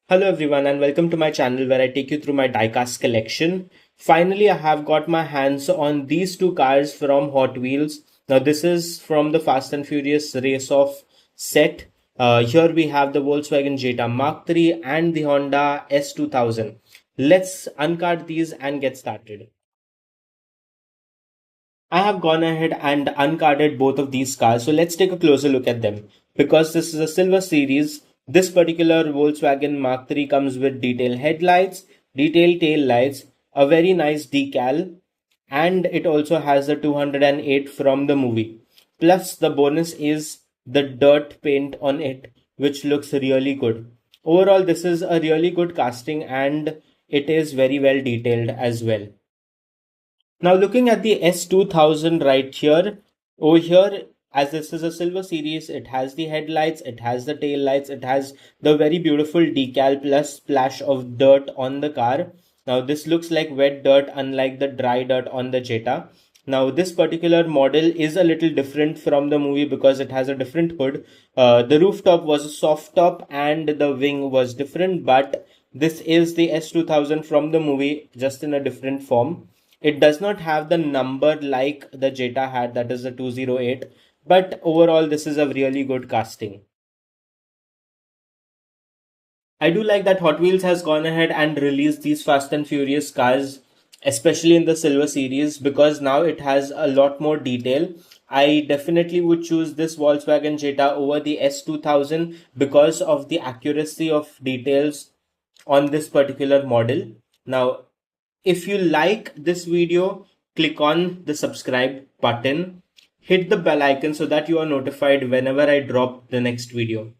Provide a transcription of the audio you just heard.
Hello everyone and welcome to my channel where I take you through my diecast collection. Finally, I have got my hands on these two cars from Hot Wheels. Now this is from the Fast and Furious Race Off set. Here we have the Volkswagen Jetta MK3 and the Honda S2000. Let's uncard these and get started. I have gone ahead and uncarded both of these cars, so let's take a closer look at them. Because this is a silver series, this particular Volkswagen Mark III comes with detailed headlights, detailed tail lights, a very nice decal, and it also has the 208 from the movie. Plus, the bonus is the dirt paint on it, which looks really good. Overall, this is a really good casting and it is very well detailed as well. Now looking at the S2000 right here, over here, as this is a silver series, it has the headlights, it has the tail lights, it has the very beautiful decal plus splash of dirt on the car. Now this looks like wet dirt unlike the dry dirt on the Jetta. Now this particular model is a little different from the movie because it has a different hood. The rooftop was a soft top and the wing was different, but this is the S2000 from the movie just in a different form. It does not have the number like the Jetta had, that is the 208, but overall this is a really good casting. I do like that Hot Wheels has gone ahead and released these Fast and Furious cars, especially in the Silver series, because now it has a lot more detail. I definitely would choose this Volkswagen Jetta over the S2000 because of the accuracy of details on this particular model. Now, if you like this video, click on the subscribe button, hit the bell icon so that you are notified whenever I drop the next video.